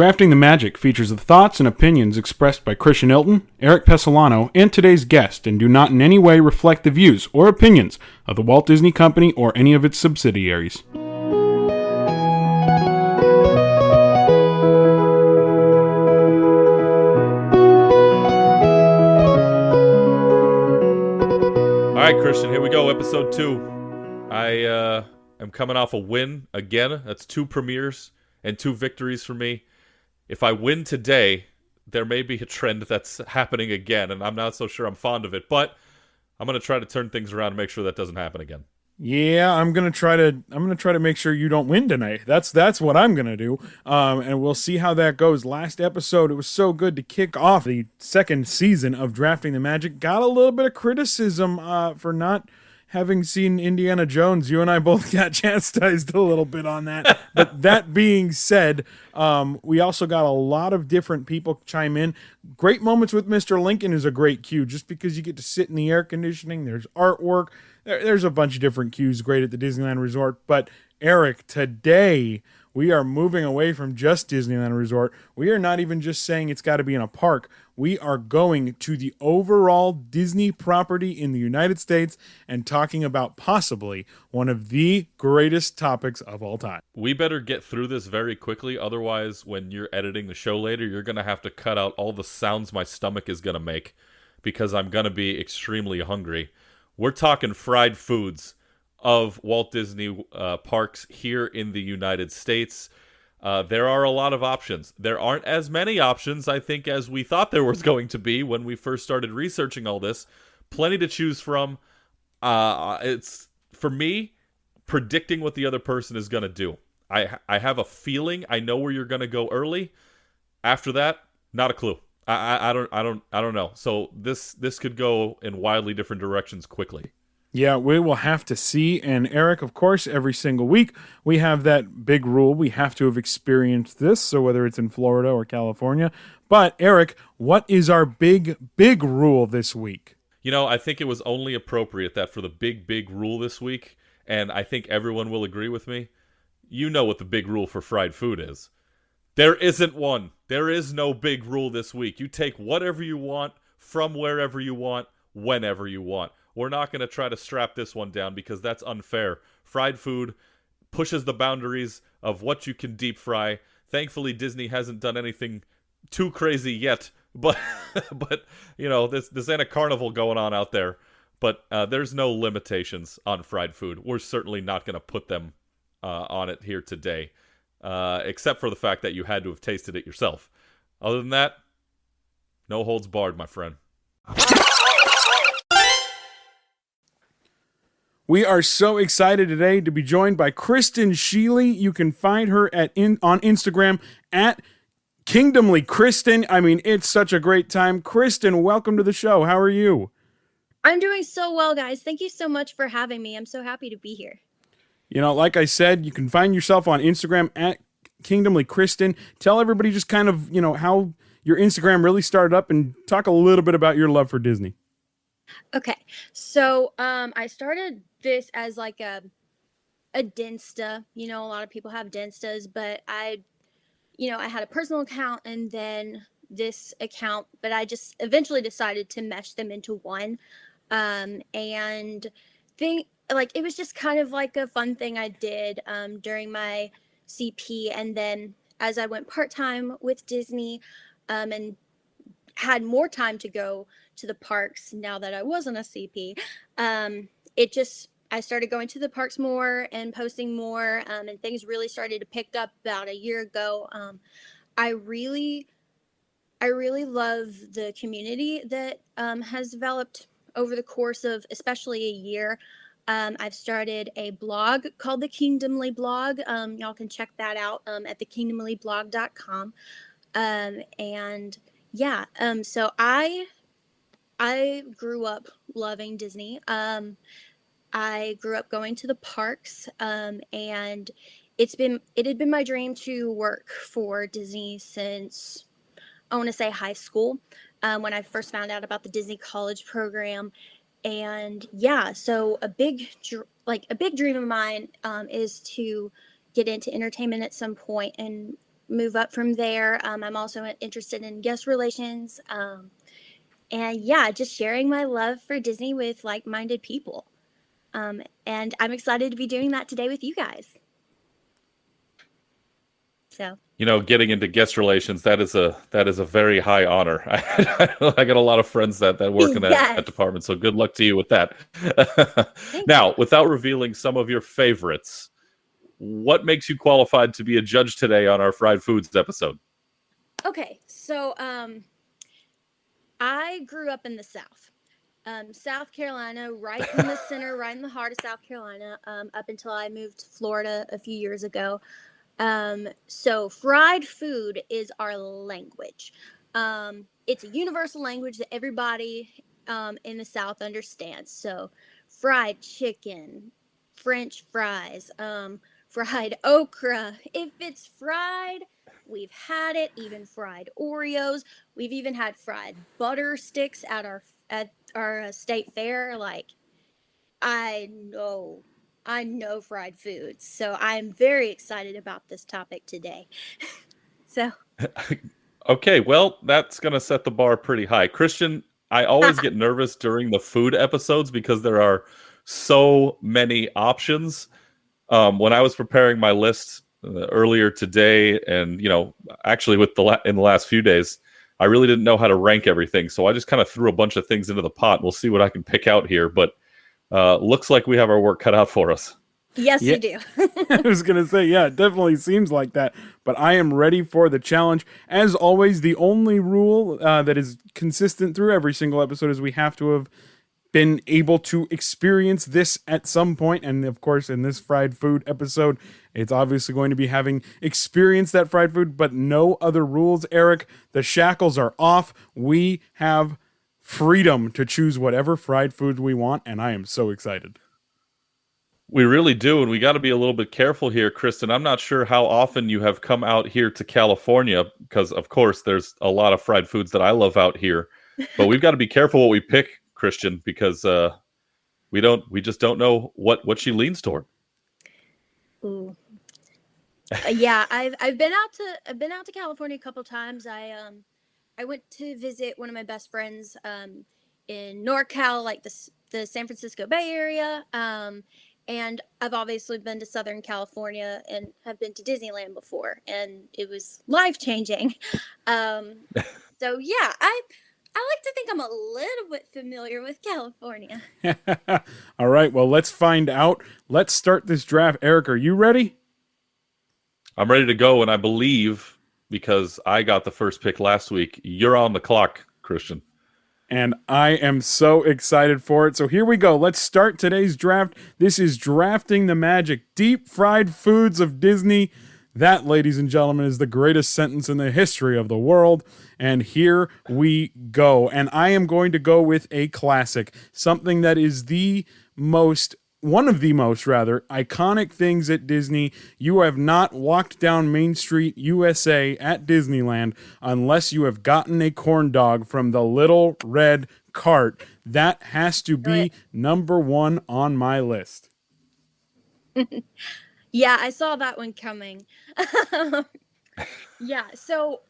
Drafting the Magic features the thoughts and opinions expressed by Christian Ilton, Eric Pessolano, and today's guest, and do not in any way reflect the views or opinions of the Walt Disney Company or any of its subsidiaries. All right, Christian, here we go, episode 2. I am coming off a win again. That's 2 premieres and 2 victories for me. If I win today, there may be a trend that's happening again, and I'm not so sure I'm fond of it, but I'm going to try to turn things around and make sure that doesn't happen again. Yeah, I'm gonna try to make sure you don't win tonight. That's what I'm gonna do, and we'll see how that goes. Last episode, it was so good to kick off the second season of Drafting the Magic. Got a little bit of criticism for not having seen Indiana Jones. You and I both got chastised a little bit on that. But that being said, we also got a lot of different people chime in. Great moments with Mr. Lincoln is a great cue, just because you get to sit in the air conditioning. There's artwork. There's a bunch of different cues great at the Disneyland Resort. But Eric, today we are moving away from just Disneyland Resort. We are not even just saying it's got to be in a park. We are going to the overall Disney property in the United States and talking about possibly one of the greatest topics of all time. We better get through this very quickly. Otherwise, when you're editing the show later, you're going to have to cut out all the sounds my stomach is going to make because I'm going to be extremely hungry. We're talking fried foods of Walt Disney parks here in the United States. There are a lot of options. There aren't as many options, I think, as we thought there was going to be when we first started researching all this. Plenty to choose from. It's, for me, predicting what the other person is going to do. I have a feeling I know where you're going to go early. After that, not a clue. I don't know. So this could go in wildly different directions quickly. Yeah, we will have to see. And Eric, of course, every single week we have that big rule. We have to have experienced this, so whether it's in Florida or California. But Eric, what is our big rule this week? You know, I think it was only appropriate that for the big rule this week, and I think everyone will agree with me, you know what the big rule for fried food is. There isn't one. There is no big rule this week. You take whatever you want from wherever you want, whenever you want. We're not going to try to strap this one down because that's unfair. Fried food pushes the boundaries of what you can deep fry. Thankfully, Disney hasn't done anything too crazy yet, but you know, this ain't a carnival going on out there. But there's no limitations on fried food. We're certainly not going to put them on it here today, except for the fact that you had to have tasted it yourself. Other than that, no holds barred, my friend. We are so excited today to be joined by Kristen Shealy. You can find her on Instagram at Kingdomly Kristen. I mean, it's such a great time. Kristen, welcome to the show. How are you? I'm doing so well, guys. Thank you so much for having me. I'm so happy to be here. You know, like I said, you can find yourself on Instagram at Kingdomly Kristen. Tell everybody just kind of, you know, how your Instagram really started up and talk a little bit about your love for Disney. Okay, so I started this as like a Dinsta. You know, a lot of people have Dinstas, but I had a personal account and then this account, but I just eventually decided to mesh them into one. And it was just kind of like a fun thing I did during my CP, and then as I went part-time with Disney and had more time to go to the parks now that I wasn't a CP, I started going to the parks more and posting more, and things really started to pick up about a year ago. I really love the community that has developed over the course of especially a year. I've started a blog called the Kingdomly blog. Y'all can check that out at thekingdomlyblog.com. So I grew up loving Disney. I grew up going to the parks, and it had been my dream to work for Disney since, I want to say, high school, when I first found out about the Disney College program. And yeah, so a big dream of mine is to get into entertainment at some point. And move up from there. I'm also interested in guest relations. And yeah, just sharing my love for Disney with like-minded people. And I'm excited to be doing that today with you guys. So, Getting into guest relations, that is a very high honor. I got a lot of friends that work in that yes. department, so good luck to you with that. Thank Now, you. without revealing some of your favorites, what makes you qualified to be a judge today on our fried foods episode? Okay, so I grew up in the South. South Carolina, right in the center, right in the heart of South Carolina, up until I moved to Florida a few years ago. So fried food is our language. It's a universal language that everybody in the South understands. So fried chicken, French fries, fried okra. If it's fried, we've had it. Even fried Oreos. We've even had fried butter sticks at our state fair. Like, I know fried foods, so I'm very excited about this topic today. So, Okay, well, that's going to set the bar pretty high. Christian, I always get nervous during the food episodes because there are so many options. When I was preparing my list earlier today, and actually in the last few days, I really didn't know how to rank everything, so I just kind of threw a bunch of things into the pot. We'll see what I can pick out here, but looks like we have our work cut out for us. yes, you do. I was going to say, yeah, it definitely seems like that, but I am ready for the challenge. As always, the only rule that is consistent through every single episode is we have to have been able to experience this at some point. And of course, in this fried food episode, it's obviously going to be having experienced that fried food, but no other rules, Eric. The shackles are off. We have freedom to choose whatever fried food we want, and I am so excited. We really do, and we got to be a little bit careful here, Kristen. I'm not sure how often you have come out here to California, because of course there's a lot of fried foods that I love out here, but we've got to be careful what we pick, Christian, because we just don't know what she leans toward. Ooh. Yeah, I've been out to California a couple times. I went to visit one of my best friends in NorCal, like the San Francisco Bay Area. And I've obviously been to Southern California and have been to Disneyland before, and it was life-changing. So yeah, I like to think I'm a little bit familiar with California. All right, well, let's find out. Let's start this draft. Eric, are you ready? I'm ready to go, and I believe, because I got the first pick last week, you're on the clock, Christian. And I am so excited for it. So here we go. Let's start today's draft. This is Drafting the Magic Deep Fried Foods of Disney. That, ladies and gentlemen, is the greatest sentence in the history of the world. And here we go. And I am going to go with a classic, something that is one of the most iconic things at Disney. You have not walked down Main Street, USA at Disneyland unless you have gotten a corn dog from the little red cart. That has to be number one on my list. Yeah, I saw that one coming. Yeah, so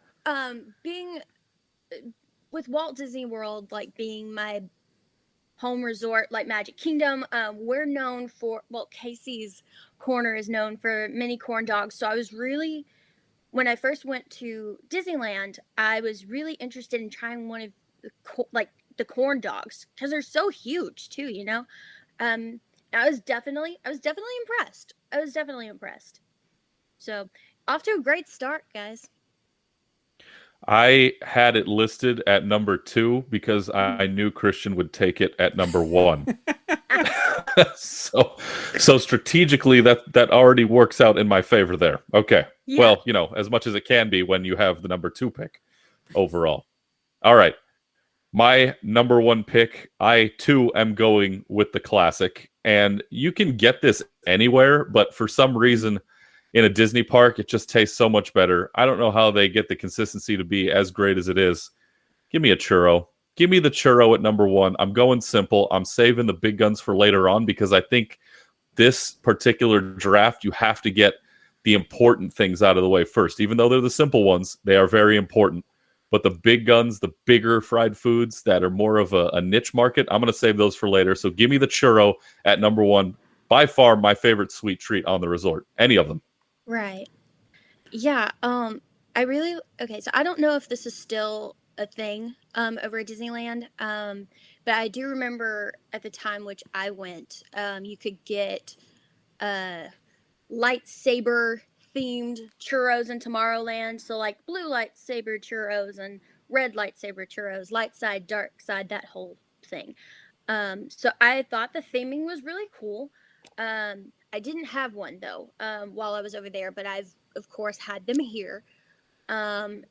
being with Walt Disney World, like being my home resort, like Magic Kingdom, we're known for, Casey's Corner is known for mini corn dogs. So when I first went to Disneyland, I was really interested in trying one of the corn dogs, because they're so huge too, I was definitely impressed. So off to a great start, guys. I had it listed at number 2 because I knew Christian would take it at number 1. so strategically that already works out in my favor there. Okay. Yeah. Well, as much as it can be when you have the number 2 pick overall. All right. My number 1 pick, I too am going with the classic, and you can get this anywhere, but for some reason in a Disney park, it just tastes so much better. I don't know how they get the consistency to be as great as it is. Give me a churro. Give me the churro at number 1. I'm going simple. I'm saving the big guns for later on because I think this particular draft, you have to get the important things out of the way first. Even though they're the simple ones, they are very important. But the big guns, the bigger fried foods that are more of a niche market, I'm going to save those for later. So give me the churro at number one. By far my favorite sweet treat on the resort. Any of them. Right. Yeah. Okay. So I don't know if this is still a thing over at Disneyland, but I do remember at the time which I went, you could get lightsaber themed churros in Tomorrowland. So like blue lightsaber churros and red lightsaber churros, light side, dark side, that whole thing. So I thought the theming was really cool. I didn't have one though while I was over there, but I've of course had them here. And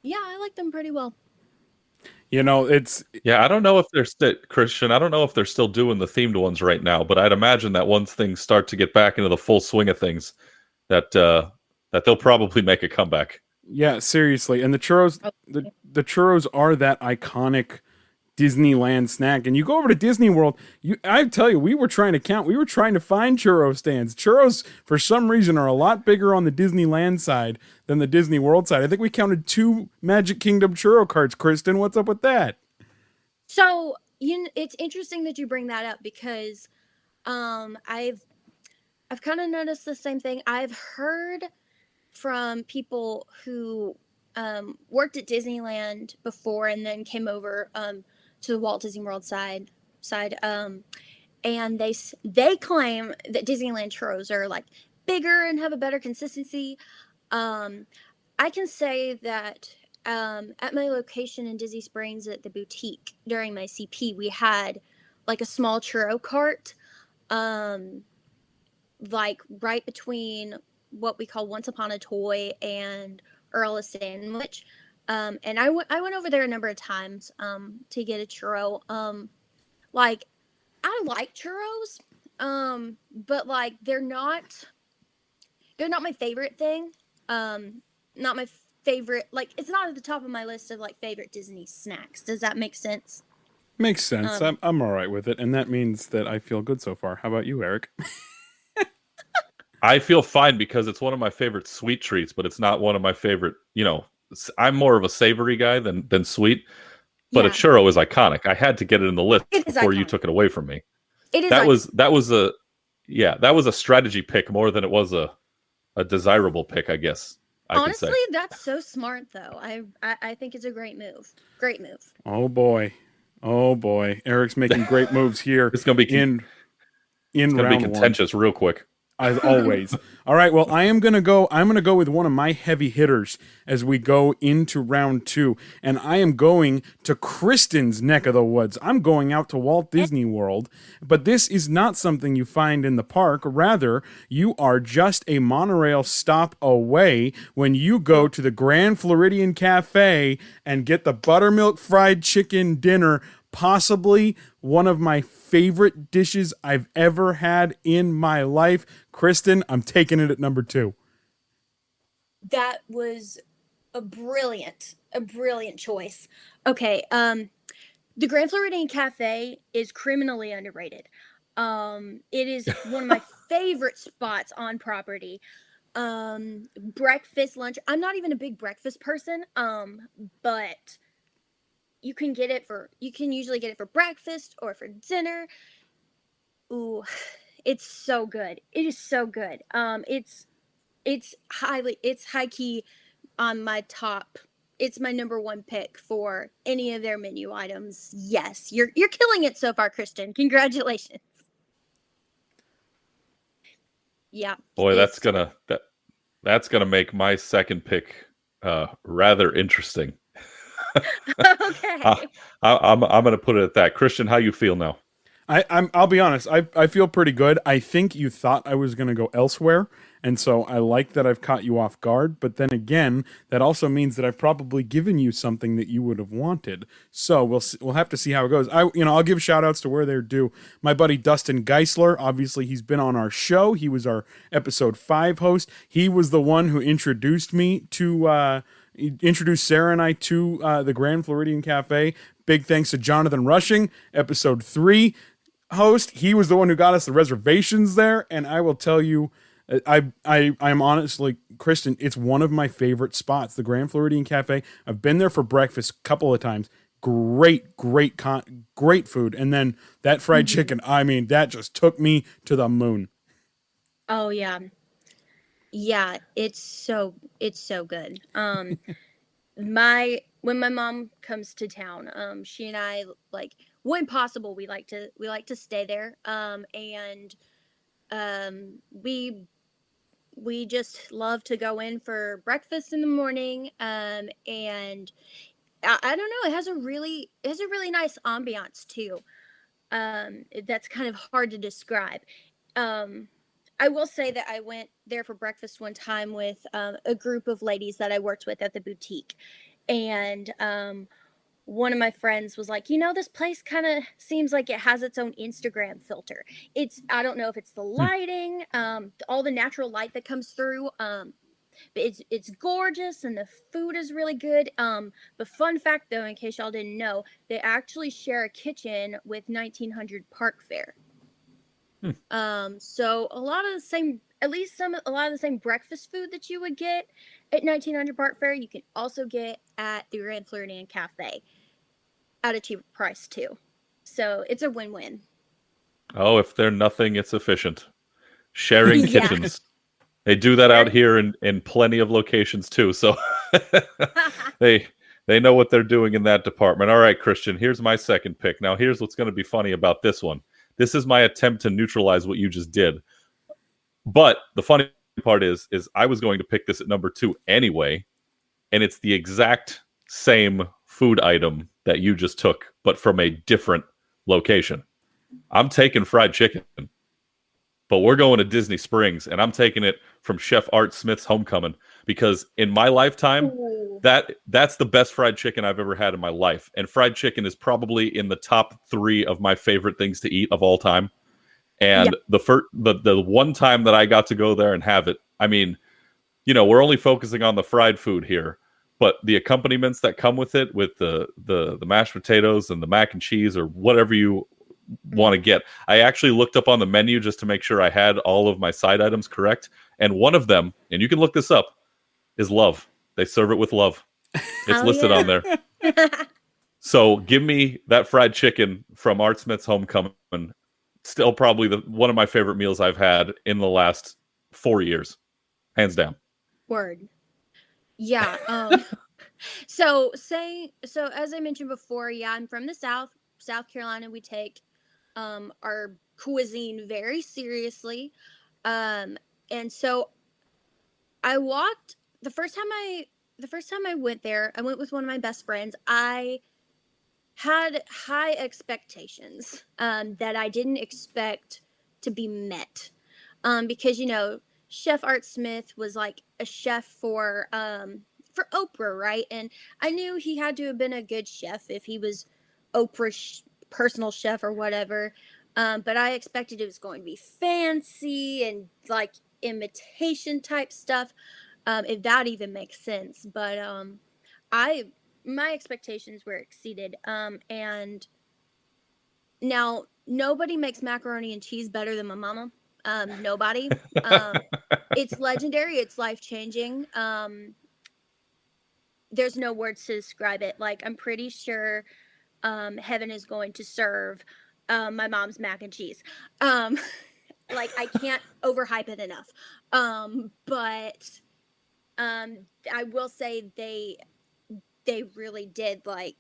yeah, I like them pretty well. You know, it's I don't know if they're Christian. I don't know if they're still doing the themed ones right now, but I'd imagine that once things start to get back into the full swing of things, that they'll probably make a comeback. yeah, seriously. And the churros, the churros are that iconic Disneyland snack. And you go over to Disney World, I tell you, we were trying to find churro stands. Churros, for some reason, are a lot bigger on the Disneyland side than the Disney World side. I think we counted 2 Magic Kingdom churro carts. Kristen, what's up with that? So it's interesting that you bring that up because I've kind of noticed the same thing. I've heard from people who worked at Disneyland before and then came over to the Walt Disney World side, and they claim that Disneyland churros are like bigger and have a better consistency. I can say that at my location in Disney Springs at the boutique during my CP, we had like a small churro cart, like right between what we call Once Upon a Toy and Earl of Sandwich. And I went over there a number of times to get a churro. Like, I like churros, but like they're not my favorite thing. Not my favorite. Like, it's not at the top of my list of like favorite Disney snacks. Does that make sense? Makes sense. I'm all right with it, and that means that I feel good so far. How about you, Eric? I feel fine because it's one of my favorite sweet treats, but it's not one of my favorite, I'm more of a savory guy than sweet, but a churro is iconic. I had to get it in the list before you took it away from me. It is. That was a strategy pick more than it was a desirable pick, I guess. Honestly, that's so smart though. I think it's a great move. Great move. Oh boy. Eric's making great moves here. It's going to be contentious real quick. As always. All right, well, I'm going to go with one of my heavy hitters as we go into round 2, and I am going to Kristen's neck of the woods. I'm going out to Walt Disney World, but this is not something you find in the park. Rather, you are just a monorail stop away when you go to the Grand Floridian Cafe and get the buttermilk fried chicken dinner, possibly one of my favorite dishes I've ever had in my life. Kristen, I'm taking it at number 2. That was a brilliant choice. Okay, the Grand Floridian Cafe is criminally underrated. It is one of my favorite spots on property. Breakfast, lunch. I'm not even a big breakfast person, but you can usually get it for breakfast or for dinner. Ooh, it's so good. It is so good. It's high key on my top. It's my number 1 pick for any of their menu items. Yes, you're killing it so far, Kristen. Congratulations. Yeah. Boy, that's gonna make my second pick rather interesting. Okay. I'm gonna put it at that. Christian, how you feel now? I'll be honest. I feel pretty good. I think you thought I was going to go elsewhere, and so I like that I've caught you off guard. But then again, that also means that I've probably given you something that you would have wanted. So we'll have to see how it goes. I'll give shout outs to where they're due. My buddy Dustin Geisler, obviously he's been on our show. He was our episode 5 host. He was the one who introduced Sarah and I to the Grand Floridian Cafe. Big thanks to Jonathan Rushing, episode 3 host. He was the one who got us the reservations there, and I will tell you, I'm honestly, Kristen, it's one of my favorite spots, the Grand Floridian Cafe. I've been there for breakfast a couple of times. Great food. And then that fried Mhm. chicken, I mean, that just took me to the moon. Oh yeah. Yeah, it's so good. My when my mom comes to town, she and I, like, when possible, we like to stay there. And we just love to go in for breakfast in the morning. And I don't know, it has a really nice ambiance too. That's kind of hard to describe. Um, I will say that I went there for breakfast one time with a group of ladies that I worked with at the boutique, and one of my friends was like, this place kind of seems like it has its own Instagram filter. I don't know if it's the Hmm. lighting, all the natural light that comes through. But it's gorgeous and the food is really good. But fun fact though, in case y'all didn't know, they actually share a kitchen with 1900 Park Fair. Hmm. So a lot of the same, at least a lot of the same breakfast food that you would get at 1900 Park Fair, you can also get at the Grand Floridian Cafe at a cheaper price too. So it's a win-win. Oh, if they're nothing, it's efficient. Sharing Yeah. kitchens. They do that out Sharing. here in plenty of locations too. So they they know what they're doing in that department. All right, Christian, here's my second pick. Now, here's what's going to be funny about this one. This is my attempt to neutralize what you just did. But the funny part is I was going to pick this at number 2 anyway, and it's the exact same food item that you just took, but from a different location. I'm taking fried chicken, but we're going to Disney Springs, and I'm taking it from Chef Art Smith's Homecoming because in my lifetime, Ooh. that's the best fried chicken I've ever had in my life, and fried chicken is probably in the top 3 of my favorite things to eat of all time. Yeah. And the one time that I got to go there and have it, I mean, we're only focusing on the fried food here, but the accompaniments that come with it, with the mashed potatoes and the mac and cheese or whatever you want to get. I actually looked up on the menu just to make sure I had all of my side items correct. And one of them, and you can look this up, is love. They serve it with love. It's Oh listed on yeah. there. So give me that fried chicken from Art Smith's Homecoming. Still probably one of my favorite meals I've had in the last 4 years. Hands down. Word. Yeah. So as I mentioned before, yeah, I'm from the South Carolina. We take our cuisine very seriously. And so I walked the first time I went there, I went with one of my best friends. I had high expectations that I didn't expect to be met. Because Chef Art Smith was like a chef for Oprah, right? And I knew he had to have been a good chef if he was Oprah's personal chef or whatever. But I expected it was going to be fancy and like imitation type stuff, if that even makes sense. But I my expectations were exceeded. And now nobody makes macaroni and cheese better than my mama. Nobody. Um, it's legendary. It's life changing. There's no words to describe it. Like, I'm pretty sure heaven is going to serve my mom's mac and cheese. Um, like, I can't overhype it enough. But I will say they really did like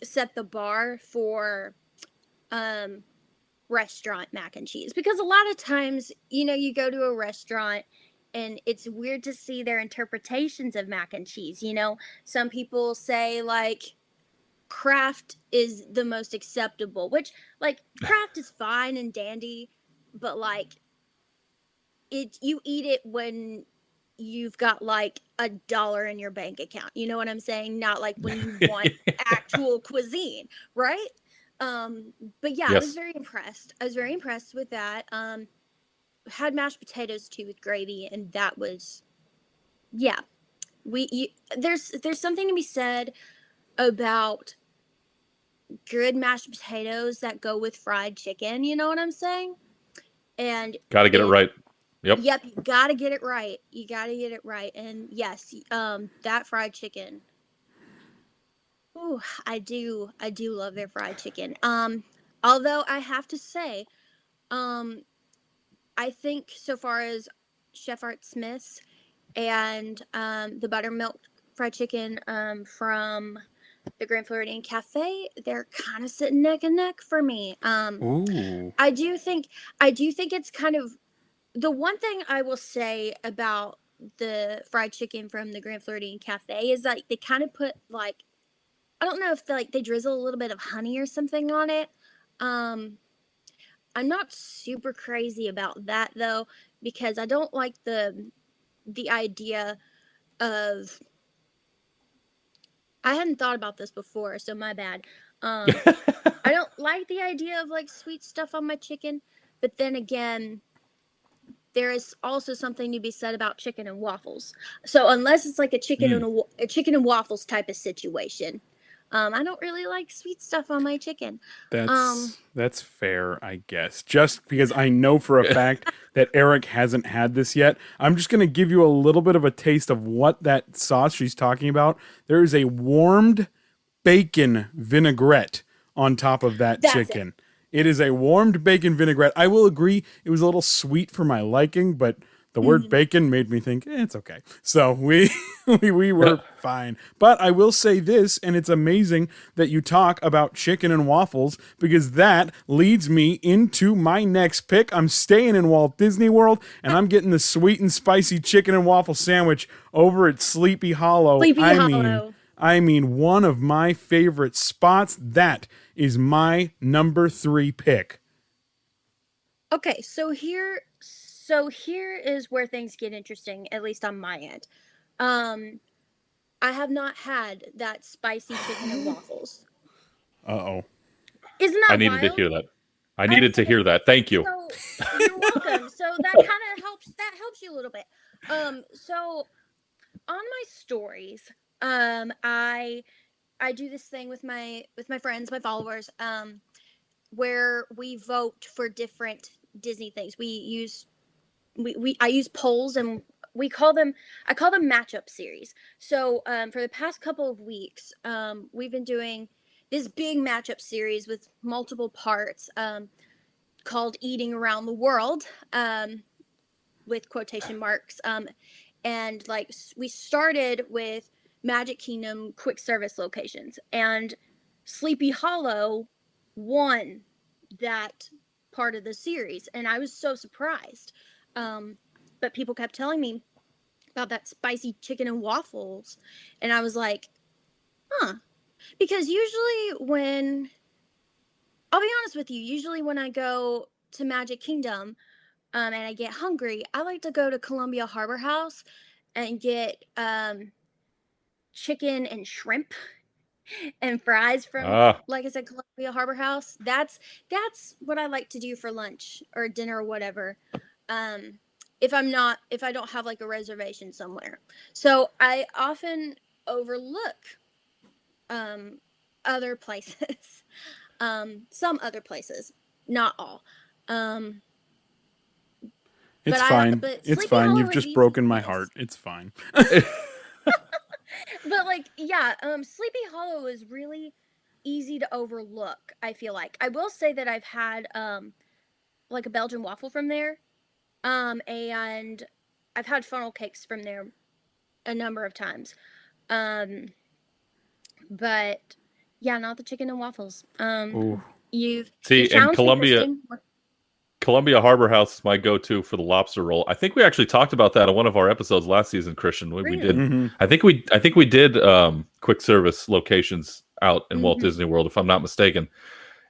set the bar for um restaurant mac and cheese, because a lot of times you go to a restaurant and it's weird to see their interpretations of mac and cheese. Some people say like Kraft is the most acceptable, which, like, Kraft is fine and dandy, but like you eat it when you've got like $1 in your bank account. You know what I'm saying? Not like when you want actual cuisine, right? Um, but yeah, Yes. I was very impressed with that. Had mashed potatoes too with gravy, and that was, yeah. There's something to be said about good mashed potatoes that go with fried chicken. You know what I'm saying? And Got to get it if right. Yep. Yep, you gotta get it right. You gotta get it right. And yes, that fried chicken. Ooh, I do love their fried chicken. Although I have to say, um, I think so far as Chef Art Smith's and the buttermilk fried chicken from the Grand Floridian Cafe, they're kind of sitting neck and neck for me. Ooh. I do think it's kind of the one thing I will say about the fried chicken from the Grand Floridian Cafe is like they kind of put like I don't know if they drizzle a little bit of honey or something on it. Um, I'm not super crazy about that though because I don't like the idea of I hadn't thought about this before, so my bad. I don't like the idea of like sweet stuff on my chicken, but then again, there is also something to be said about chicken and waffles. So unless it's like a chicken and waffles type of situation, I don't really like sweet stuff on my chicken. That's fair, I guess. Just because I know for a fact that Erik hasn't had this yet, I'm just going to give you a little bit of a taste of what that sauce she's talking about. There is a warmed bacon vinaigrette on top of that chicken. It is a warmed bacon vinaigrette. I will agree it was a little sweet for my liking, but the word bacon made me think it's okay. So we were fine. But I will say this, and it's amazing that you talk about chicken and waffles because that leads me into my next pick. I'm staying in Walt Disney World, and I'm getting the sweet and spicy chicken and waffle sandwich over at Sleepy Hollow. I mean, one of my favorite spots. That is my number 3 pick. Okay, so here is where things get interesting, at least on my end. I have not had that spicy chicken and waffles. Uh-oh. Isn't that I needed wild? to hear that. I needed to hear that. Thank you. So, you're welcome. So that kind of helps. That helps you a little bit. So on my stories, I do this thing with my friends, my followers, where we vote for different Disney things. I use polls and I call them matchup series. So for the past couple of weeks, we've been doing this big matchup series with multiple parts called Eating Around the World with quotation marks. And like we started with Magic Kingdom quick service locations, and Sleepy Hollow won that part of the series, and I was so surprised. But people kept telling me about that spicy chicken and waffles, and I was like, huh. Because usually I'll be honest with you, usually when I go to Magic Kingdom and I get hungry, I like to go to Columbia Harbor House and get chicken and shrimp and fries from, like I said, Columbia Harbor House. That's what I like to do for lunch or dinner or whatever. If I don't have like a reservation somewhere. So I often overlook other places. Some other places, not all. It's fine. It's fine. You've just broken my heart. It's fine. But like, yeah, Sleepy Hollow is really easy to overlook, I feel like. I will say that I've had like a Belgian waffle from there. And I've had funnel cakes from there a number of times. But yeah, not the chicken and waffles. You've in Columbia Harbor House is my go-to for the lobster roll. I think we actually talked about that on one of our episodes last season, Christian. We did. Mm-hmm. I think we did quick service locations out in Walt Disney World, if I'm not mistaken.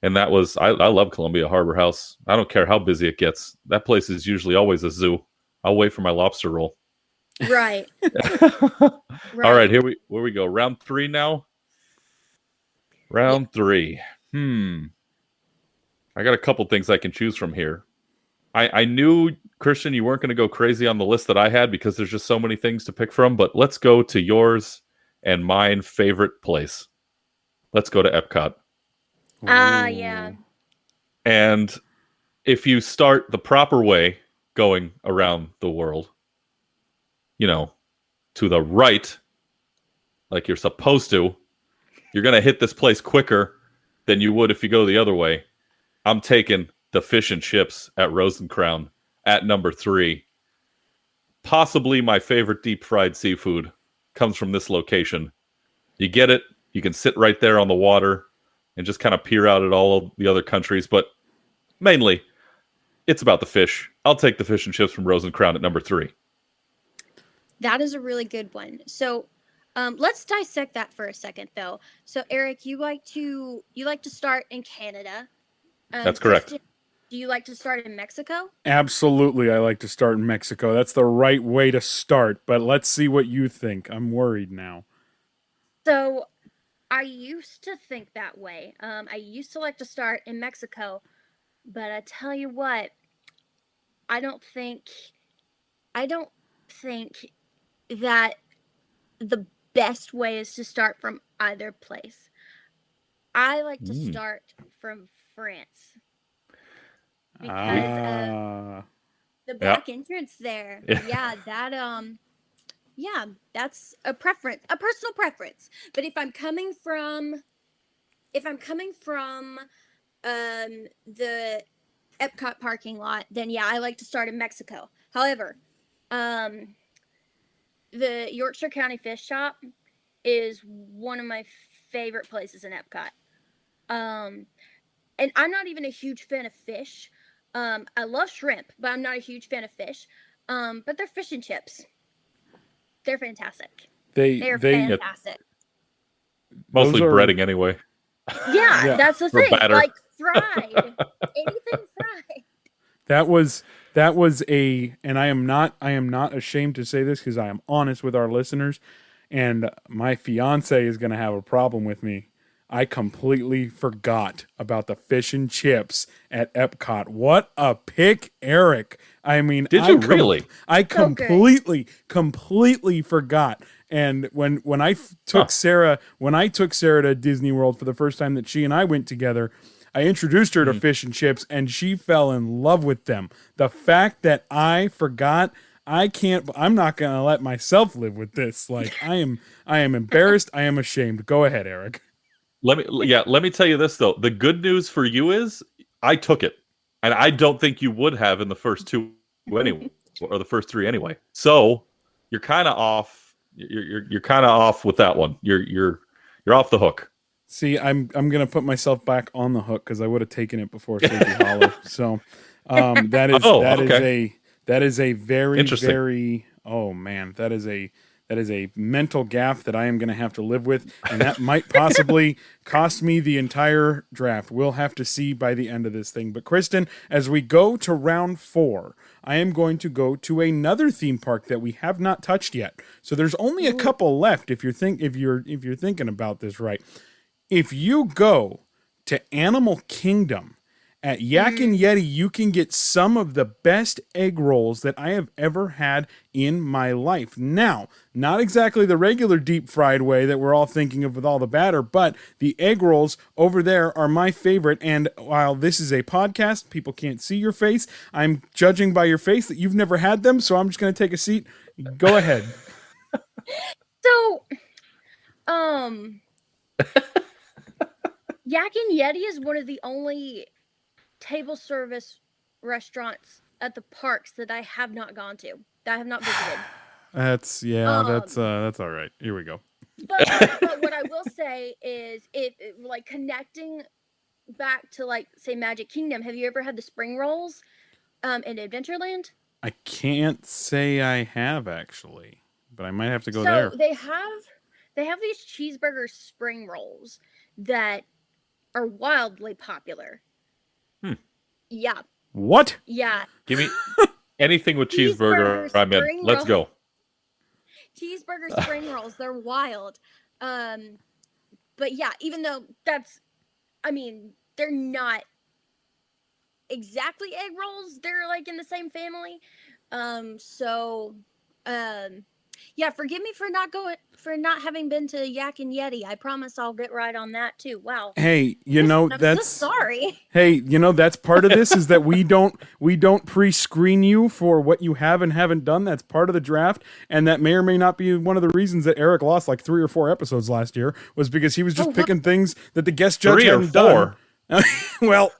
And that was I love Columbia Harbor House. I don't care how busy it gets. That place is usually always a zoo. I'll wait for my lobster roll. Right. All right, where we go. Round 3 now. Round 3. I got a couple things I can choose from here. I knew, Christian, you weren't going to go crazy on the list that I had because there's just so many things to pick from, but let's go to yours and mine favorite place. Let's go to Epcot. Yeah. And if you start the proper way, going around the world, to the right, like you're supposed to, you're going to hit this place quicker than you would if you go the other way. I'm taking the fish and chips at Rosencrown at number 3. Possibly my favorite deep fried seafood comes from this location. You get it, you can sit right there on the water and just kind of peer out at all of the other countries, but mainly it's about the fish. I'll take the fish and chips from Rosencrown at number 3. That is a really good one. So let's dissect that for a second, though. So Eric, you like to start in Canada. That's correct. Kristen, do you like to start in Mexico? Absolutely, I like to start in Mexico. That's the right way to start, but let's see what you think. I'm worried now. So I used to think that way. I used to like to start in Mexico, but I tell you what, I don't think that the best way is to start from either place. I like to start from France because the back entrance there. Yeah, that's a preference, a personal preference. But if I'm coming from the Epcot parking lot, then yeah, I like to start in Mexico. However, the Yorkshire County Fish Shop is one of my favorite places in Epcot. And I'm not even a huge fan of fish. I love shrimp, but I'm not a huge fan of fish. But their fish and chips, they're fantastic. They're fantastic. Mostly breading anyway. Yeah, that's the thing. Batter. Like fried, anything fried. That was and I am not ashamed to say this because I am honest with our listeners, and my fiance is going to have a problem with me. I completely forgot about the fish and chips at Epcot. What a pick, Eric. I mean, did you really? I completely forgot. And when I took Sarah to Disney World for the first time that she and I went together, I introduced her to fish and chips, and she fell in love with them. The fact that I forgot, I'm not going to let myself live with this. Like, I am embarrassed. I am ashamed. Go ahead, Eric. Let me tell you this, though. The good news for you is I took it, and I don't think you would have in the first 2 anyway, or the first 3 anyway. So you're kind of off. You're kind of off with that one. You're off the hook. See, I'm gonna put myself back on the hook because I would have taken it before Sleepy Hollow. So that is a very very that is a mental gaffe that I am going to have to live with, and that might possibly cost me the entire draft. We'll have to see by the end of this thing. But Kristen, as we go to round 4, I am going to go to another theme park that we have not touched yet. So there's only a couple left if you're thinking about this right. If you go to Animal Kingdom at Yak and Yeti, you can get some of the best egg rolls that I have ever had in my life. Now, not exactly the regular deep fried way that we're all thinking of with all the batter, but the egg rolls over there are my favorite. And while this is a podcast, people can't see your face. I'm judging by your face that you've never had them, so I'm just going to take a seat. Go ahead. So, Yak and Yeti is one of the only table service restaurants at the parks that I have not gone to, that I have not visited. That's all right. Here we go. But what I will say is, if like connecting back to like say Magic Kingdom, have you ever had the spring rolls in Adventureland? I can't say I have actually, but I might have to go so there. They have these cheeseburger spring rolls that are wildly popular. Yeah. What? Yeah. Give me anything with cheeseburger. I'm in. Let's go. Cheeseburger spring rolls. They're wild. But yeah, even though they're not exactly egg rolls. They're like in the same family. Yeah, forgive me for not having been to Yak and Yeti. I promise I'll get right on that too. Wow. Hey, I'm so that's sorry. hey, that's part of this is that we don't pre-screen you for what you have and haven't done. That's part of the draft, and that may or may not be one of the reasons that Eric lost like 3 or 4 episodes last year was because he was just Oh, wow. picking things that the guest judge 3 or hadn't done. 4. Well,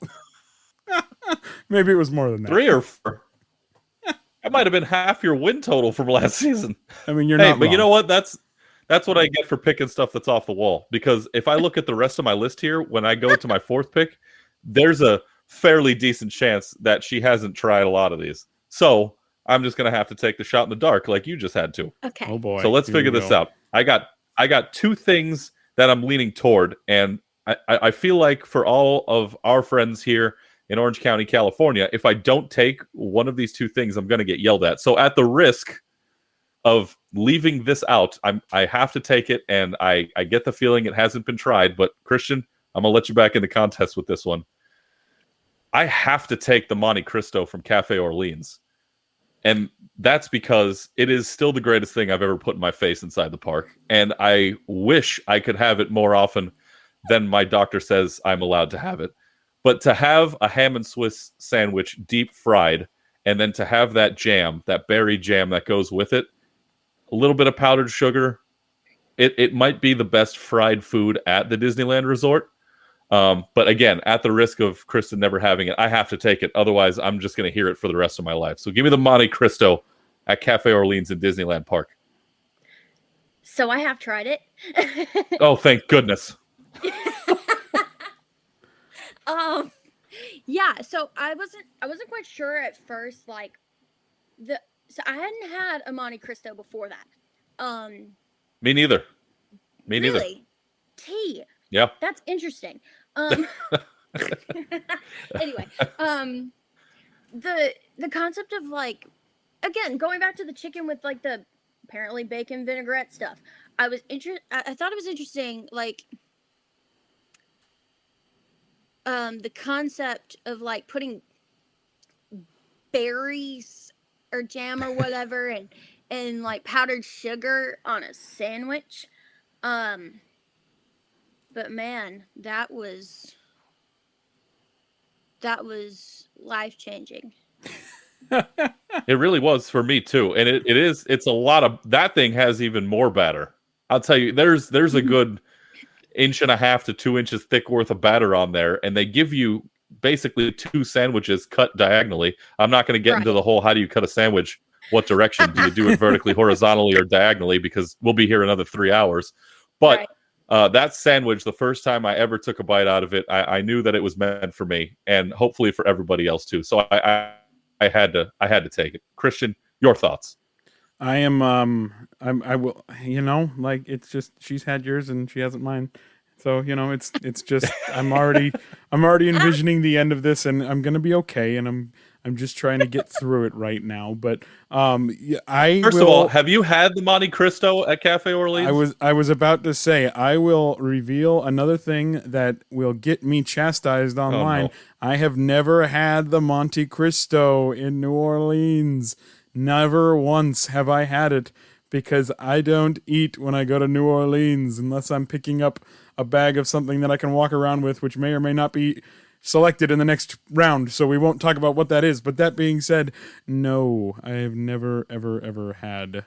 maybe it was more than that. 3 or 4. That might have been half your win total from last season. I mean, you're Hey, not but wrong. you know what? That's what I get for picking stuff that's off the wall. Because if I look at the rest of my list here, when I go to my 4th pick, there's a fairly decent chance that she hasn't tried a lot of these. So I'm just gonna have to take the shot in the dark, like you just had to. Okay. Oh boy. So let's Here we figure this go. out. I got 2 things that I'm leaning toward, and I feel like for all of our friends here in Orange County, California, if I don't take one of these 2 things, I'm going to get yelled at. So at the risk of leaving this out, I have to take it, and I get the feeling it hasn't been tried. But Christian, I'm going to let you back in the contest with this one. I have to take the Monte Cristo from Cafe Orleans. And that's because it is still the greatest thing I've ever put in my face inside the park. And I wish I could have it more often than my doctor says I'm allowed to have it. But to have a ham and Swiss sandwich deep fried, and then to have that jam, that berry jam that goes with it, a little bit of powdered sugar, it might be the best fried food at the Disneyland Resort. But again, at the risk of Kristen never having it, I have to take it. Otherwise, I'm just going to hear it for the rest of my life. So give me the Monte Cristo at Cafe Orleans in Disneyland Park. So I have tried it. Oh, thank goodness. Yeah, so I wasn't quite sure at first, like so I hadn't had a Monte Cristo before that. Me neither. Me neither. Really? Tea. Yeah. That's interesting. Anyway, the concept of, like, again, going back to the chicken with, like, the apparently bacon vinaigrette stuff. I thought it was interesting, like, the concept of, like, putting berries or jam or whatever and like powdered sugar on a sandwich. But man, that was life-changing. It really was for me too. And it's a lot of, that thing has even more batter. I'll tell you, there's a good 1.5 to 2 inches thick worth of batter on there, and they give you basically 2 sandwiches cut diagonally. I'm not going to get into the whole how do you cut a sandwich, what direction do you do it, vertically, horizontally, or diagonally, because we'll be here another 3 hours. But that sandwich, the first time I ever took a bite out of it, I knew that it was meant for me, and hopefully for everybody else too. So I had to take it. Christian, your thoughts? I will, like, it's just, she's had yours and she hasn't mine. So, it's just, I'm already envisioning the end of this, and I'm going to be okay. And I'm just trying to get through it right now. But, First of all, have you had the Monte Cristo at Cafe Orleans? I was about to say, I will reveal another thing that will get me chastised online. Oh, no. I have never had the Monte Cristo in New Orleans. Never once have I had it, because I don't eat when I go to New Orleans unless I'm picking up a bag of something that I can walk around with, which may or may not be selected in the next round. So we won't talk about what that is. But that being said, no, I have never, ever, ever had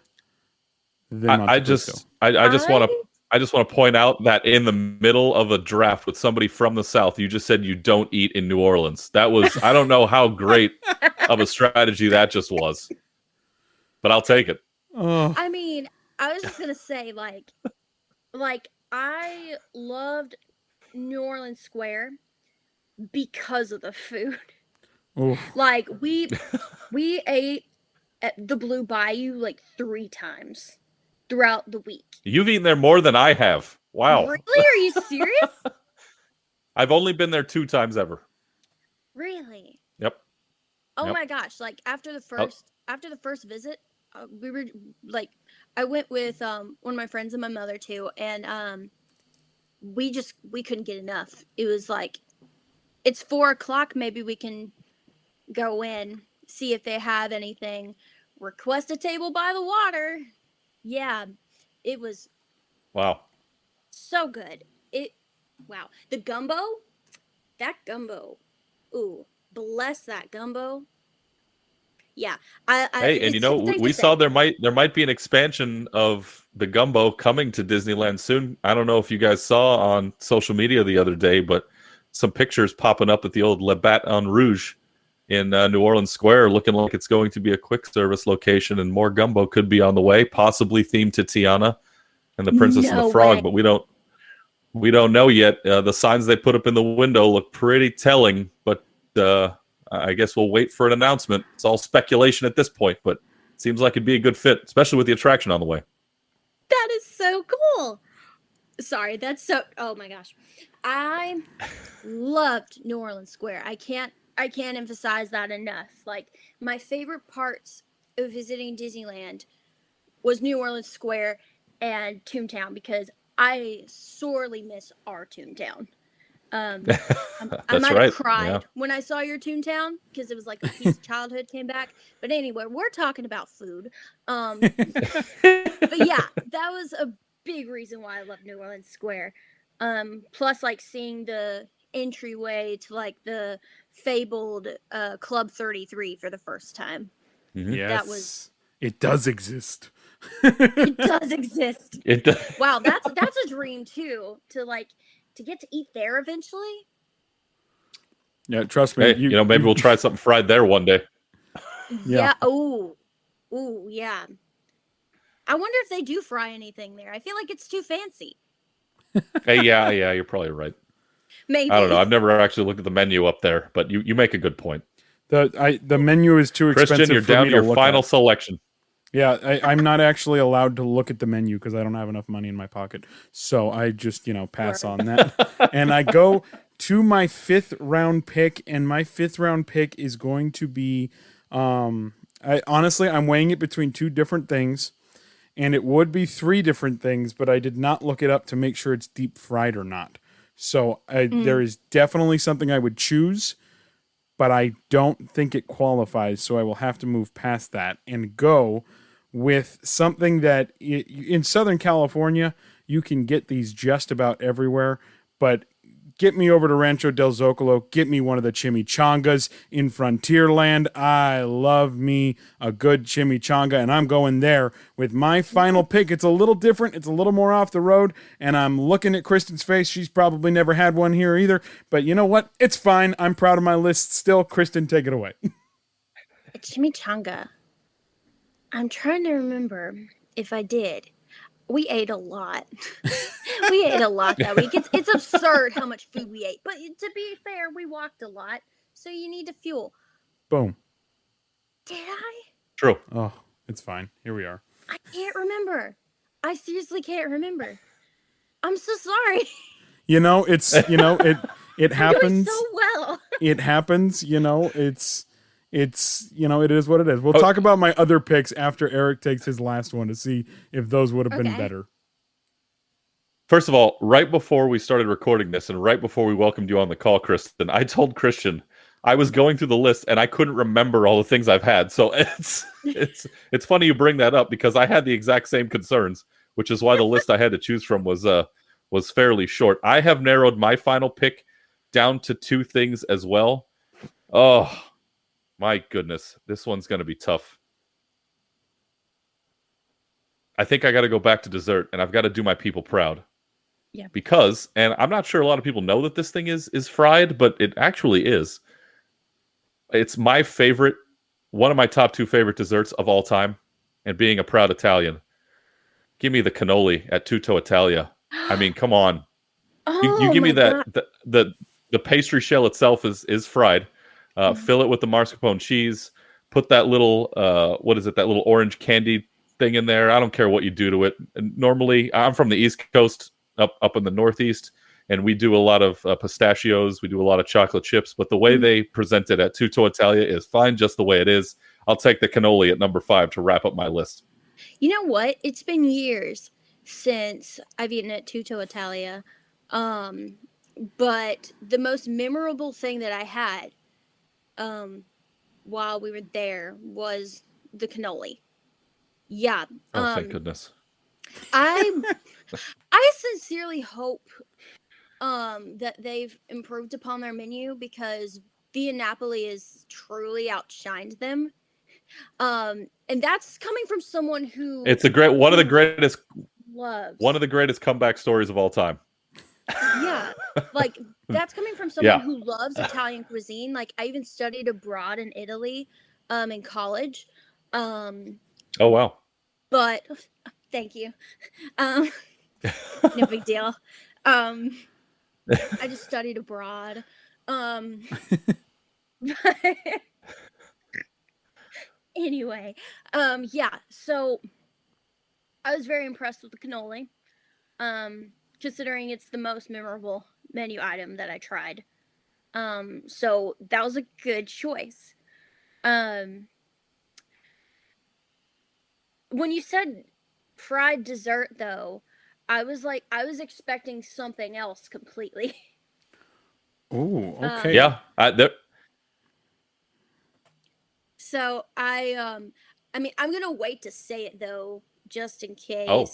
the Monte Cristo. I just want to point out that in the middle of a draft with somebody from the South, you just said you don't eat in New Orleans. That was, I don't know how great of a strategy that just was, but I'll take it. Oh. I mean, I was just gonna say, like I loved New Orleans Square because of the food. Oh. Like, we ate at the Blue Bayou like 3 times throughout the week. You've eaten there more than I have. Wow. Really? Are you serious? I've only been there 2 times ever. Really? Yep. Oh my gosh! Like, after the first visit, we were like, I went with one of my friends and my mother too, and we couldn't get enough. It was like, it's 4:00. Maybe we can go in, see if they have anything. Request a table by the water. Yeah, it was Wow. so good. Wow. The gumbo, that gumbo. Ooh, bless that gumbo. Yeah, Hey, and it's safe to we saw say. there might be an expansion of the gumbo coming to Disneyland soon. I don't know if you guys saw on social media the other day, but some pictures popping up at the old Le Baton Rouge in New Orleans Square, looking like it's going to be a quick service location, and more gumbo could be on the way, possibly themed to Tiana and the Princess and the No way. Frog, but we don't know yet. The signs they put up in the window look pretty telling, but I guess we'll wait for an announcement. It's all speculation at this point, but it seems like it'd be a good fit, especially with the attraction on the way. That is so cool. Sorry, that's so. Oh my gosh, I loved New Orleans Square. I can't emphasize that enough. Like my favorite parts of visiting Disneyland was New Orleans Square and Toontown because I sorely miss our Toontown. I That's might have right. Yeah. cried when I saw your Toontown because it was like a piece of childhood came back. But anyway, we're talking about food. But yeah, that was a big reason why I love New Orleans Square. Plus like seeing the entryway to like the fabled Club 33 for the first time. Mhm. That was Yes, it does exist. it does exist. It Wow, that's a dream too to get to eat there eventually. Yeah, trust me. Hey, maybe we'll try something fried there one day. Yeah. Yeah. Oh. Ooh, yeah. I wonder if they do fry anything there. I feel like it's too fancy. Hey, yeah, you're probably right. I don't know. Maybe. I've never actually looked at the menu up there, but you make a good point. The menu is too Christian, expensive you're for down me to to your look final at. selection. Yeah, I'm not actually allowed to look at the menu because I don't have enough money in my pocket. So I just, pass Word. on that. And I go to my 5th round pick, and my 5th round pick is going to be I'm weighing it between two different things, and it would be three different things, but I did not look it up to make sure it's deep fried or not. So there is definitely something I would choose, but I don't think it qualifies, so I will have to move past that and go with something that in Southern California, you can get these just about everywhere, but get me over to Rancho del Zocalo, get me one of the chimichangas in Frontierland. I love me a good chimichanga, and I'm going there with my final pick. It's a little different, it's a little more off the road, and I'm looking at Kristen's face. She's probably never had one here either, but you know what? It's fine. I'm proud of my list still. Kristen, take it away. A chimichanga. I'm trying to remember if I did. We ate a lot. We ate a lot that week. It's absurd how much food we ate. But to be fair, we walked a lot, so you need to fuel. Boom. Did I? True. Oh, it's fine. Here we are. I can't remember. I seriously can't remember. I'm so sorry. It's it I'm doing happens. so well. It happens, it's it is what it is. We'll talk about my other picks after Eric takes his last one to see if those would have been Okay. better. First of all, right before we started recording this and right before we welcomed you on the call, Kristen, I told Christian I was going through the list and I couldn't remember all the things I've had. So it's funny you bring that up because I had the exact same concerns, which is why the list I had to choose from was fairly short. I have narrowed my final pick down to two things as well. Oh, my goodness. This one's going to be tough. I think I got to go back to dessert, and I've got to do my people proud. Yeah. Because, and I'm not sure a lot of people know that this thing is fried, but it actually is. It's my favorite, one of my top two favorite desserts of all time, and being a proud Italian. Give me the cannoli at Tutto Italia. I mean, come on. You give me that the pastry shell itself is fried. Fill it with the mascarpone cheese. Put that little that little orange candy thing in there. I don't care what you do to it. And normally, I'm from the East Coast, up in the Northeast, and we do a lot of pistachios. We do a lot of chocolate chips. But the way they present it at Tutto Italia is fine, just the way it is. I'll take the cannoli at number 5 to wrap up my list. You know what? It's been years since I've eaten at Tutto Italia. But the most memorable thing that I had while we were there was the cannoli. Yeah. Oh, thank goodness. I sincerely hope that they've improved upon their menu, because Via Napoli has truly outshined them. And that's coming from someone who It's one of the greatest comeback stories of all time. Yeah, like that's coming from someone who loves Italian cuisine. Like, I even studied abroad in Italy, in college. Oh wow! But thank you. No big deal. I just studied abroad. Anyway, yeah. So I was very impressed with the cannoli. Considering it's the most memorable menu item that I tried. So that was a good choice. When you said fried dessert, though, I was expecting something else completely. Oh, okay. Yeah. So I mean, I'm gonna wait to say it though, just in case. Oh.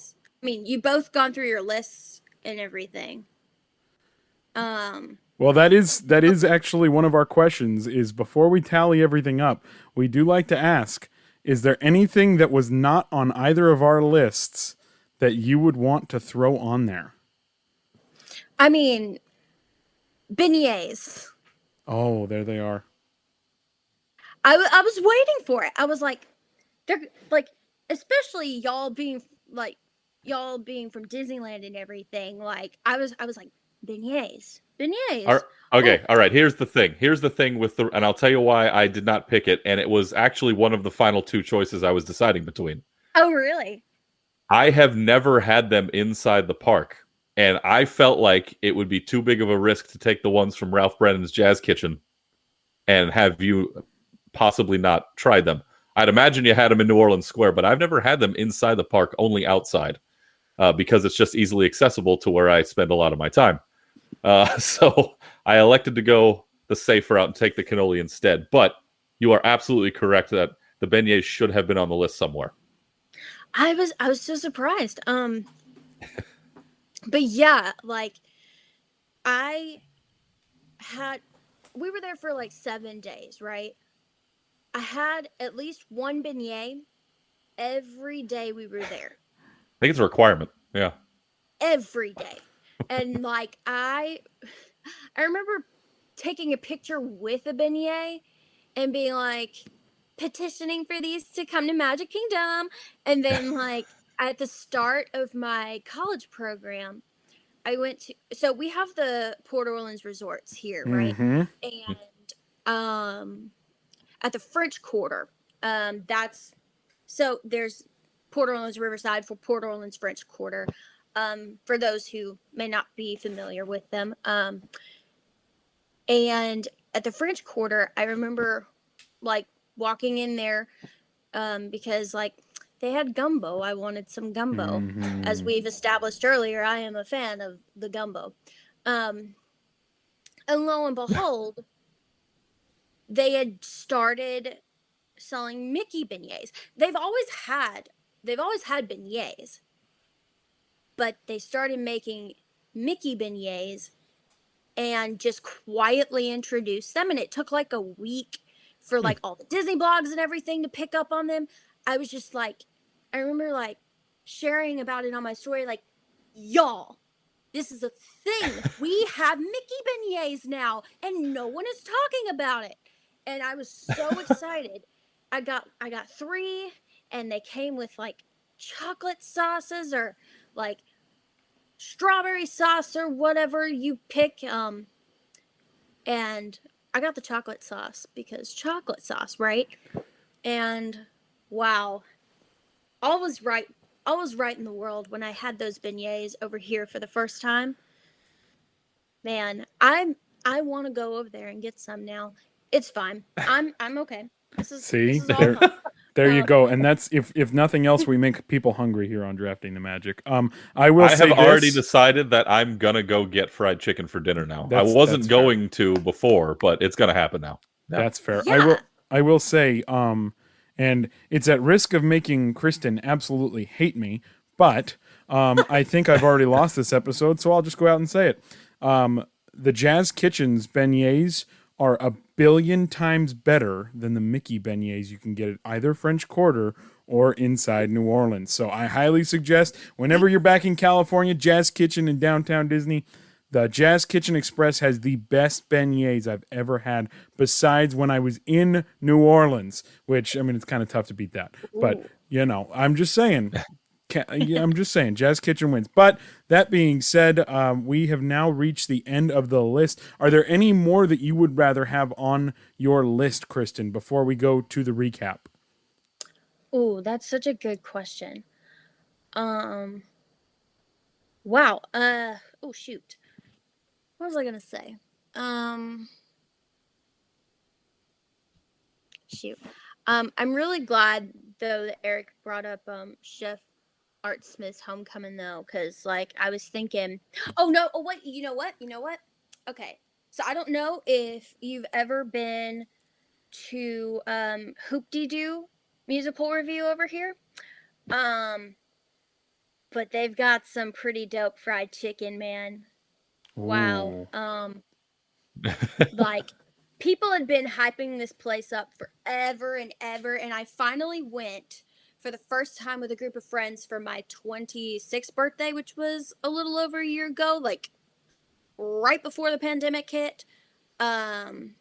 I mean, you both gone through your lists and everything. Well, that is actually one of our questions. Is before we tally everything up, we do like to ask: is there anything that was not on either of our lists that you would want to throw on there? I mean, beignets. Oh, there they are. I was waiting for it. I was like, they're like, especially y'all being from Disneyland and everything. Like, I was like, beignets. Okay, all right. Here's the thing and I'll tell you why I did not pick it, and it was actually one of the final two choices I was deciding between. Oh, really? I have never had them inside the park, and I felt like it would be too big of a risk to take the ones from Ralph Brennan's Jazz Kitchen and have you possibly not tried them. I'd imagine you had them in New Orleans Square, but I've never had them inside the park, only outside, because it's just easily accessible to where I spend a lot of my time. So I elected to go the safe route and take the cannoli instead. But you are absolutely correct that the beignets should have been on the list somewhere. I was so surprised. But yeah, like we were there for like 7 days, right? I had at least one beignet every day we were there. I think it's a requirement. Yeah. Every day. And like I remember taking a picture with a beignet and being like, petitioning for these to come to Magic Kingdom. And then like at the start of my college program, I went to, so we have the Port Orleans resorts here, right? Mm-hmm. And at the French Quarter, there's Port Orleans Riverside for Port Orleans French Quarter. For those who may not be familiar with them. And at the French Quarter, I remember like walking in there because like they had gumbo. I wanted some gumbo. Mm-hmm. As we've established earlier, I am a fan of the gumbo. And lo and behold, they had started selling Mickey beignets. They've always had beignets, but they started making Mickey beignets and just quietly introduced them. And it took like a week for like all the Disney blogs and everything to pick up on them. I was just like, I remember like sharing about it on my story, like, y'all, this is a thing. We have Mickey beignets now, and no one is talking about it. And I was so excited. I got 3, and they came with like chocolate sauces or like strawberry sauce or whatever you pick. And I got the chocolate sauce because chocolate sauce, right? And wow, all was right in the world when I had those beignets over here for the first time. Man, I want to go over there and get some now. It's fine. I'm okay. This is all fun. There you go. And that's if nothing else, we make people hungry here on Drafting the Magic. I have already decided that I'm gonna go get fried chicken for dinner now. I wasn't going to before, but it's gonna happen now. Yeah. That's fair. Yeah. I will say, and it's at risk of making Kristen absolutely hate me, but I think I've already lost this episode, so I'll just go out and say it. The Jazz Kitchen's beignets are a billion times better than the Mickey beignets you can get at either French Quarter or inside New Orleans. So I highly suggest whenever you're back in California, Jazz Kitchen in downtown Disney, the Jazz Kitchen Express has the best beignets I've ever had, besides when I was in New Orleans, which, I mean, it's kind of tough to beat that. But, you know, I'm just saying, Jazz Kitchen wins. But that being said, we have now reached the end of the list. Are there any more that you would rather have on your list, Kristen, before we go to the recap? Oh, that's such a good question. Wow. Oh shoot. What was I gonna say? Shoot. I'm really glad though that Eric brought up Chef Art Smith's Homecoming though, because like I was thinking, oh no, oh wait, you know what? Okay, so I don't know if you've ever been to Hoop-Dee-Doo musical review over here, but they've got some pretty dope fried chicken, man. Wow. Like people had been hyping this place up forever and ever, and I finally went for the first time with a group of friends for my 26th birthday, which was a little over a year ago, like right before the pandemic hit. And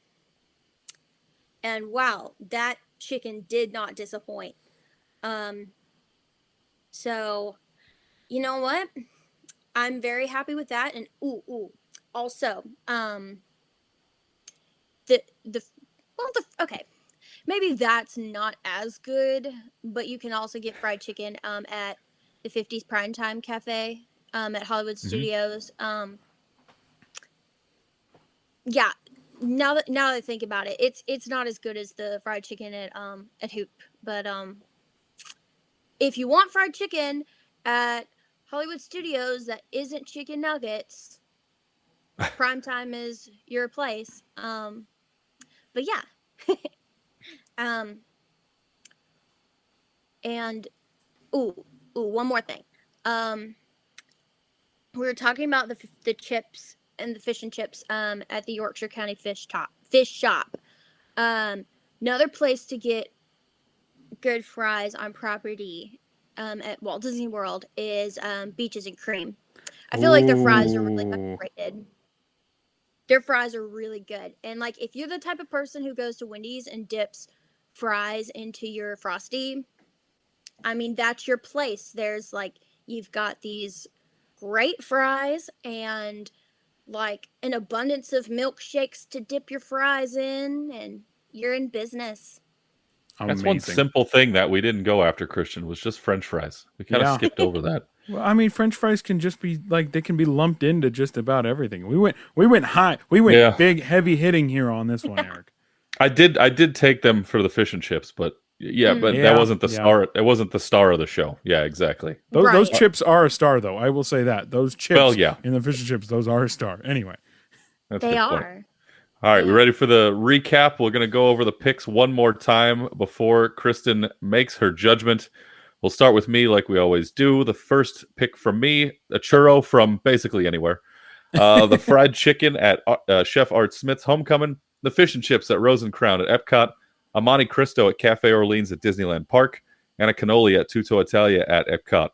wow, that chicken did not disappoint. So you know what? I'm very happy with that. And also, okay, maybe that's not as good, but you can also get fried chicken at the 50s Primetime Cafe at Hollywood Studios. Yeah, now that I think about it, it's not as good as the fried chicken at Hoop, but if you want fried chicken at Hollywood Studios that isn't chicken nuggets, Primetime is your place. But yeah. And one more thing. We were talking about the chips and the fish and chips at the Yorkshire County Fish Shop. Another place to get good fries on property at Walt Disney World is Beaches and Cream. I feel like their fries are really underrated. Their fries are really good. And like if you're the type of person who goes to Wendy's and dips fries into your Frosty, I mean that's your place. There's like you've got these great fries and like an abundance of milkshakes to dip your fries in, and you're in business. That's one simple thing that we didn't go after, Christian, was just French fries. We kind of skipped over that. Well, I mean, French fries can just be like they can be lumped into just about everything. We went big, heavy hitting here on this one, Eric. I did take them for the fish and chips, but that wasn't the star. It wasn't the star of the show. Yeah, exactly. Those chips are a star, though. I will say that those chips in the fish and chips, those are a star. Anyway, they are. All right, we ready for the recap? We're going to go over the picks one more time before Kristen makes her judgment. We'll start with me like we always do. The first pick from me, a churro from basically anywhere. The fried chicken at Chef Art Smith's Homecoming. The fish and chips at Rose and Crown at Epcot. A Monte Cristo at Cafe Orleans at Disneyland Park. And a cannoli at Tutto Italia at Epcot.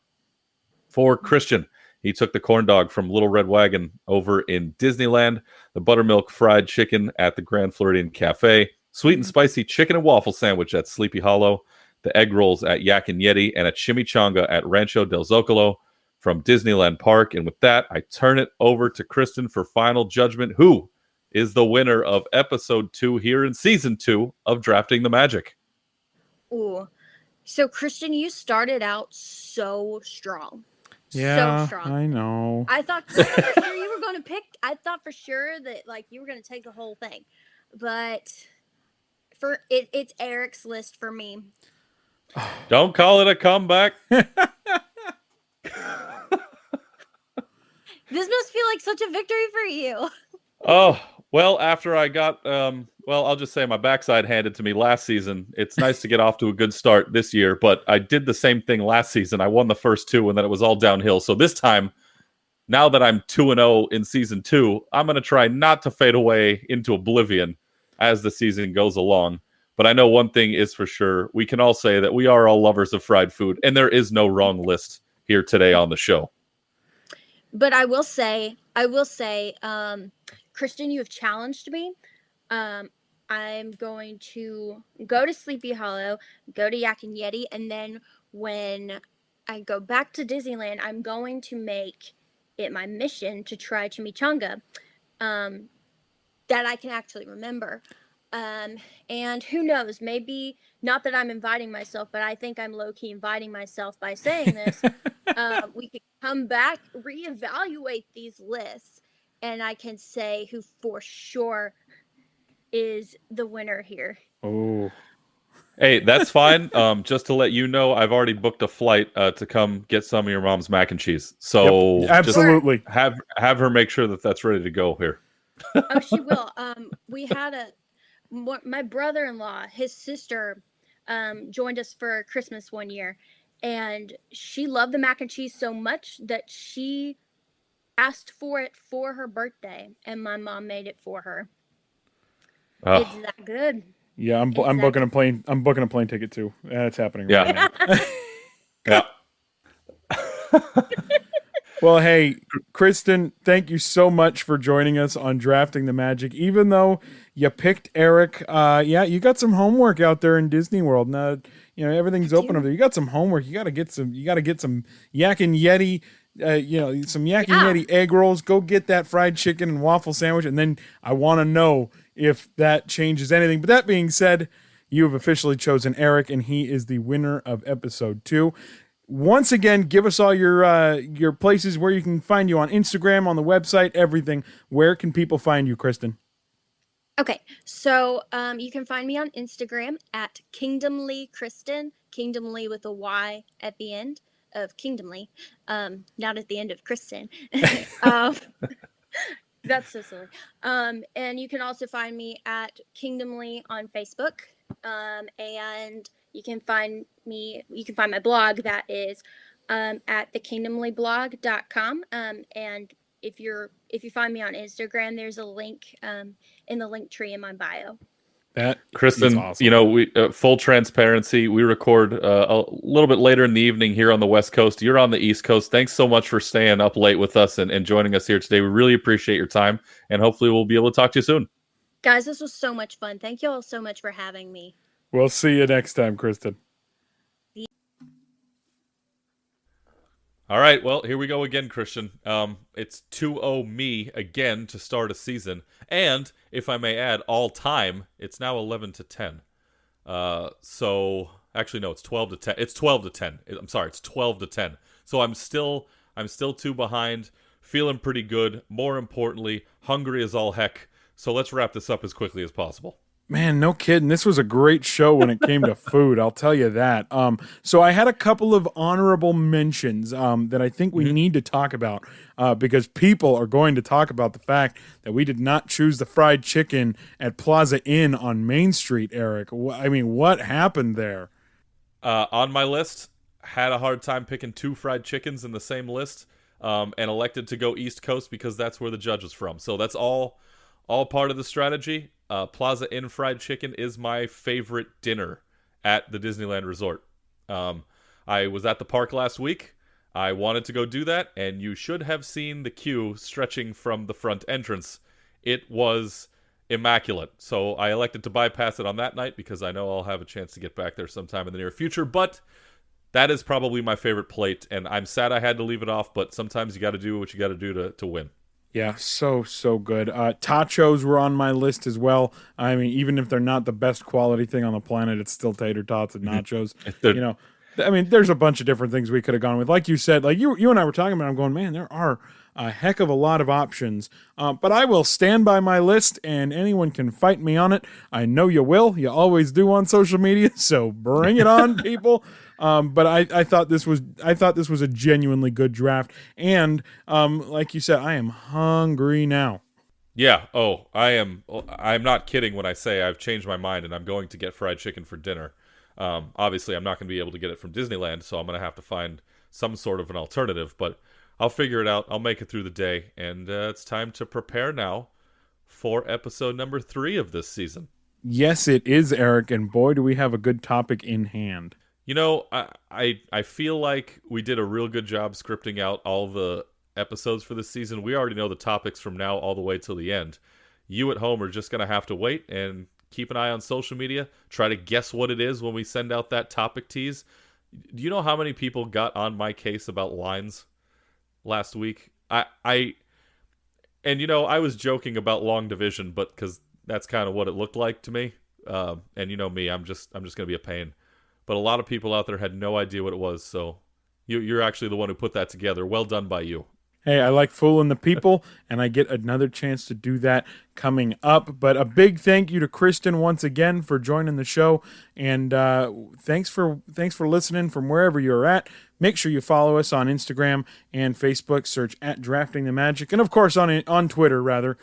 For Christian, he took the corn dog from Little Red Wagon over in Disneyland, the buttermilk fried chicken at the Grand Floridian Cafe, sweet and spicy chicken and waffle sandwich at Sleepy Hollow, the egg rolls at Yak and Yeti, and a chimichanga at Rancho del Zocalo from Disneyland Park. And with that, I turn it over to Kristen for final judgment. Who is the winner of episode 2 here in season 2 of Drafting the Magic? Ooh. So, Christian, you started out so strong. Yeah, so strong. I know. I thought for sure you were going to pick. I thought for sure that like you were going to take the whole thing, but it's Eric's list for me. Don't call it a comeback. This must feel like such a victory for you. Oh well, after I got Well, I'll just say my backside handed to me last season. It's nice to get off to a good start this year, but I did the same thing last season. I won the first 2, and then it was all downhill. So this time, now that I'm 2-0 in season 2, I'm going to try not to fade away into oblivion as the season goes along. But I know one thing is for sure. We can all say that we are all lovers of fried food, and there is no wrong list here today on the show. But I will say, Christian, you have challenged me. I'm going to go to Sleepy Hollow, go to Yak and Yeti, and then when I go back to Disneyland, I'm going to make it my mission to try chimichanga that I can actually remember. And who knows, maybe not that I'm inviting myself, but I think I'm low-key inviting myself by saying this. We could come back, reevaluate these lists, and I can say who for sure is the winner here. Oh, hey, that's fine. Just to let you know, I've already booked a flight to come get some of your mom's mac and cheese. So yep, absolutely, have her make sure that that's ready to go here. Oh, she will. We had my brother-in-law, his sister, joined us for Christmas one year, and she loved the mac and cheese so much that she asked for it for her birthday, and my mom made it for her. Oh. It's that good. Yeah, I'm booking a plane. I'm booking a plane ticket too. That's happening right now. Yeah. Well, hey, Kristen, thank you so much for joining us on Drafting the Magic. Even though you picked Eric, you got some homework out there in Disney World. Now, everything's open over there. You got some homework. You got to get some Yak and Yeti. Some Yak and Yeti egg rolls. Go get that fried chicken and waffle sandwich, and then I want to know if that changes anything. But that being said, you have officially chosen Eric, and he is the winner of episode 2. Once again, give us all your places where you can find you on Instagram, on the website, everything. Where can people find you, Kristen? Okay, so you can find me on Instagram at Kingdomly Kristen, Kingdomly with a Y at the end of Kingdomly, not at the end of Kristen. That's so silly. And you can also find me at Kingdomly on Facebook, and you can find my blog that is at thekingdomlyblog.com. And if you find me on Instagram, there's a link in the link tree in my bio. That Kristen, awesome. We full transparency. We record a little bit later in the evening here on the West Coast. You're on the East Coast. Thanks so much for staying up late with us and joining us here today. We really appreciate your time, and hopefully we'll be able to talk to you soon. Guys, this was so much fun. Thank you all so much for having me. We'll see you next time, Kristen. All right, well, here we go again, Christian. It's 2-0 me again to start a season. And, if I may add, all time, it's now 11-10. So, actually, no, it's 12-10. It's 12-10. I'm sorry, it's 12-10. So I'm still 2 behind, feeling pretty good. More importantly, hungry as all heck. So let's wrap this up as quickly as possible. Man, no kidding. This was a great show when it came to food. I'll tell you that. So I had a couple of honorable mentions that I think we need to talk about because people are going to talk about the fact that we did not choose the fried chicken at Plaza Inn on Main Street, Eric. I mean, what happened there? On my list, had a hard time picking 2 fried chickens in the same list and elected to go East Coast because that's where the judge was from. So that's all part of the strategy. Plaza Inn fried chicken is my favorite dinner at the Disneyland Resort. I was at the park last week. I wanted to go do that, and you should have seen the queue stretching from the front entrance. It was immaculate. So I elected to bypass it on that night because I know I'll have a chance to get back there sometime in the near future. But that is probably my favorite plate, and I'm sad I had to leave it off, but sometimes you got to do what you got to do to win. Yeah, so good. Tachos were on my list as well. I mean, even if they're not the best quality thing on the planet, it's still tater tots and nachos. I mean, there's a bunch of different things we could have gone with. Like you said, like you and I were talking about, I'm going, man, there are a heck of a lot of options. But I will stand by my list, and anyone can fight me on it. I know you will. You always do on social media, so bring it on, people. But I thought this was a genuinely good draft, and like you said, I am hungry now. Yeah. Oh, I'm not kidding when I say I've changed my mind and I'm going to get fried chicken for dinner. Obviously, I'm not going to be able to get it from Disneyland, so I'm going to have to find some sort of an alternative. But I'll figure it out. I'll make it through the day, and it's time to prepare now for episode number 3 of this season. Yes, it is, Eric, and boy, do we have a good topic in hand. You know, I feel like we did a real good job scripting out all the episodes for this season. We already know the topics from now all the way till the end. You at home are just going to have to wait and keep an eye on social media. Try to guess what it is when we send out that topic tease. Do you know how many people got on my case about lines last week? And you know, I was joking about long division, but because that's kind of what it looked like to me. And you know me, I'm just going to be a pain. But a lot of people out there had no idea what it was. So you're actually the one who put that together. Well done by you. Hey, I like fooling the people, and I get another chance to do that coming up. But a big thank you to Kristen once again for joining the show, and thanks for listening from wherever you're at. Make sure you follow us on Instagram and Facebook. Search at Drafting the Magic, and of course on Twitter rather.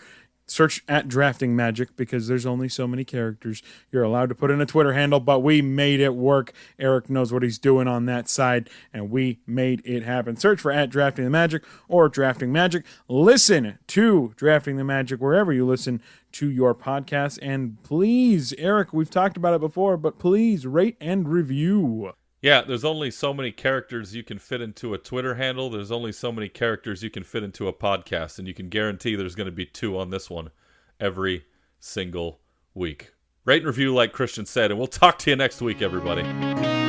Search at Drafting Magic because there's only so many characters you're allowed to put in a Twitter handle, but we made it work. Eric knows what he's doing on that side, and we made it happen. Search for at Drafting the Magic or Drafting Magic. Listen to Drafting the Magic wherever you listen to your podcast. And please, Eric, we've talked about it before, but please rate and review. Yeah, there's only so many characters you can fit into a Twitter handle. There's only so many characters you can fit into a podcast, and you can guarantee there's going to be 2 on this one every single week. Rate and review like Christian said, and we'll talk to you next week, everybody.